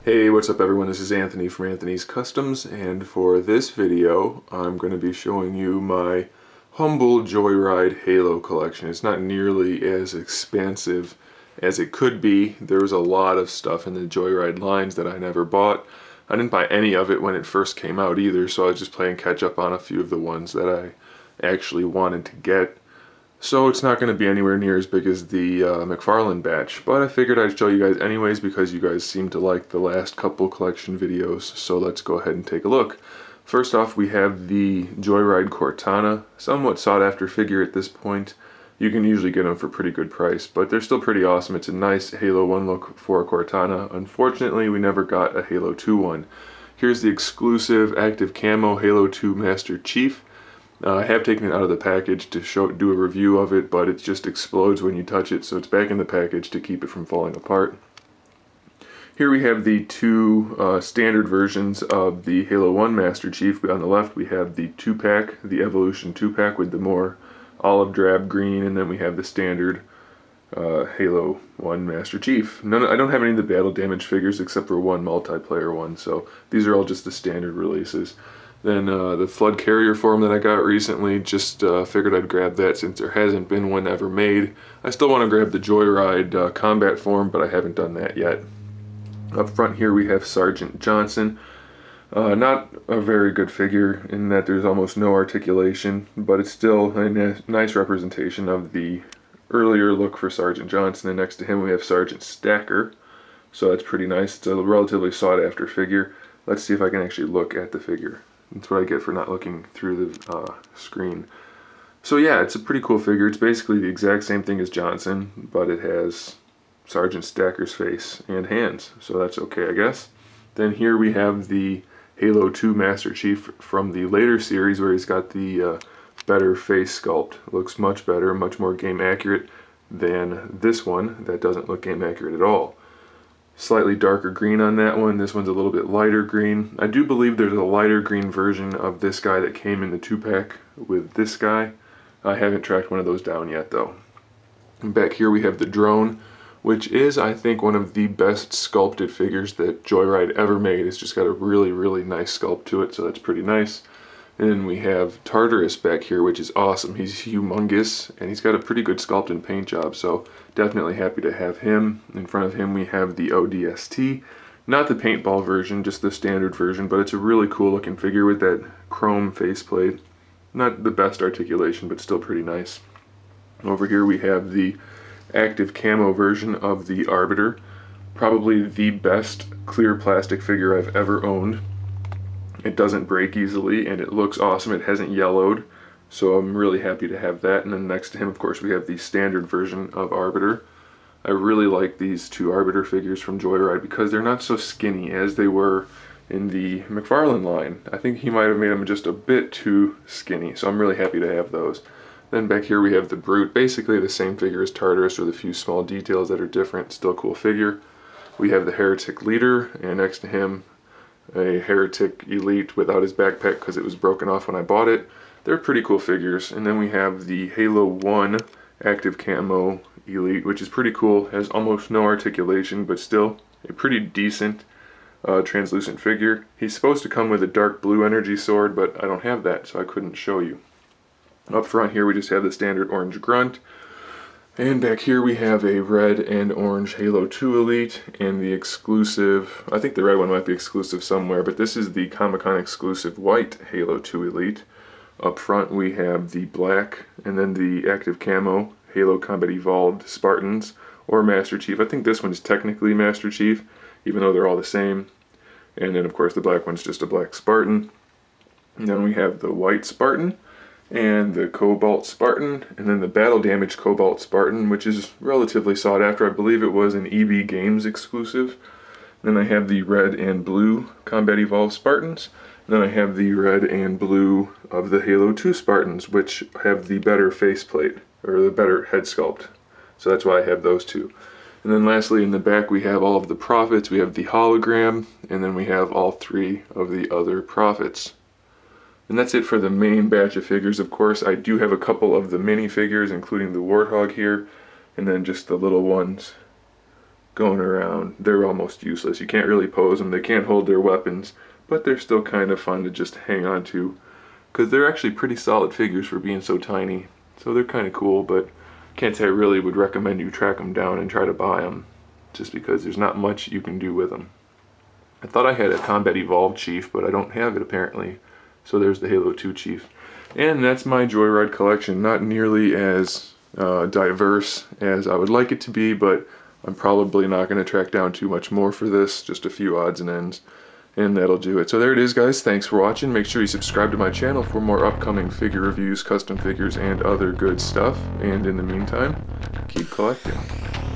Hey, what's up everyone? This is Anthony from Anthony's Customs, and for this video I'm going to be showing you my humble Joyride Halo collection. It's not nearly as expansive as it could be. There was a lot of stuff in the Joyride lines that I never bought. I didn't buy any of it when it first came out either, so I was just playing catch up on a few of the ones that I actually wanted to get. So it's not going to be anywhere near as big as the McFarlane batch, but I figured I'd show you guys anyways because you guys seem to like the last couple collection videos, so let's go ahead and take a look. First off, we have the Joyride Cortana, somewhat sought after figure at this point. You can usually get them for a pretty good price, but they're still pretty awesome. It's a nice Halo 1 look for a Cortana. Unfortunately, we never got a Halo 2 one. Here's the exclusive active camo Halo 2 Master Chief. I have taken it out of the package to do a review of it, but it just explodes when you touch it, so it's back in the package to keep it from falling apart. Here we have the two standard versions of the Halo 1 Master Chief. On the left we have the 2-pack, the Evolution 2-pack with the more olive drab green, and then we have the standard Halo 1 Master Chief. I don't have any of the battle damage figures except for one multiplayer one, so these are all just the standard releases. Then the Flood Carrier form that I got recently, just figured I'd grab that since there hasn't been one ever made. I still want to grab the Joyride combat form, but I haven't done that yet. Up front here we have Sergeant Johnson. Not a very good figure in that there's almost no articulation, but it's still a nice representation of the earlier look for Sergeant Johnson. And next to him we have Sergeant Stacker, so that's pretty nice. It's a relatively sought after figure. Let's see if I can actually look at the figure. That's what I get for not looking through the screen. So yeah, it's a pretty cool figure. It's basically the exact same thing as Johnson, but it has Sergeant Stacker's face and hands, so that's okay, I guess. Then here we have the Halo 2 Master Chief from the later series, where he's got the better face sculpt. It looks much better, much more game accurate than this one that doesn't look game accurate at all. Slightly darker green on that one. This one's a little bit lighter green. I do believe there's a lighter green version of this guy that came in the 2-pack with this guy. I haven't tracked one of those down yet though. And back here we have the drone, which is, I think, one of the best sculpted figures that Joyride ever made. It's just got a really nice sculpt to it, so that's pretty nice. And then we have Tartarus back here, which is awesome. He's humongous, and he's got a pretty good sculpt and paint job, so definitely happy to have him. In front of him we have the ODST. Not the paintball version, just the standard version, but it's a really cool looking figure with that chrome faceplate. Not the best articulation, but still pretty nice. Over here we have the active camo version of the Arbiter. Probably the best clear plastic figure I've ever owned. It doesn't break easily, and it looks awesome. It hasn't yellowed, so I'm really happy to have that. And then next to him, of course, we have the standard version of Arbiter. I really like these two Arbiter figures from Joyride because they're not so skinny as they were in the McFarlane line. I think he might have made them just a bit too skinny, so I'm really happy to have those. Then back here we have the Brute, basically the same figure as Tartarus with a few small details that are different. Still a cool figure. We have the Heretic Leader, and next to him a Heretic Elite without his backpack because it was broken off when I bought it. They're pretty cool figures. And then we have the Halo 1 active camo Elite, which is pretty cool. Has almost no articulation, but still a pretty decent translucent figure. He's supposed to come with a dark blue energy sword, but I don't have that, so I couldn't show you. Up front here we just have the standard orange grunt. And back here we have a red and orange Halo 2 Elite and the exclusive, I think the red one might be exclusive somewhere, but this is the Comic-Con exclusive white Halo 2 Elite. Up front we have the black and then the active camo Halo Combat Evolved Spartans or Master Chief. I think this one's technically Master Chief, even though they're all the same. And then of course the black one's just a black Spartan. And then we have the white Spartan and the Cobalt Spartan, and then the Battle Damage Cobalt Spartan, which is relatively sought after. I believe it was an EB Games exclusive. Then I have the red and blue Combat Evolved Spartans. And then I have the red and blue of the Halo 2 Spartans, which have the better faceplate, or the better head sculpt. So that's why I have those two. And then lastly in the back we have all of the Prophets. We have the hologram, and then we have all three of the other Prophets. And that's it for the main batch of figures. Of course, I do have a couple of the mini figures, including the Warthog here, and then just the little ones going around. They're almost useless. You can't really pose them. They can't hold their weapons, but they're still kind of fun to just hang on to because they're actually pretty solid figures for being so tiny. So they're kind of cool, but can't say I really would recommend you track them down and try to buy them just because there's not much you can do with them. I thought I had a Combat Evolved Chief, but I don't have it apparently. So there's the Halo 2 Chief. And that's my Joyride collection. Not nearly as diverse as I would like it to be, but I'm probably not going to track down too much more for this. Just a few odds and ends. And that'll do it. So there it is, guys. Thanks for watching. Make sure you subscribe to my channel for more upcoming figure reviews, custom figures, and other good stuff. And in the meantime, keep collecting.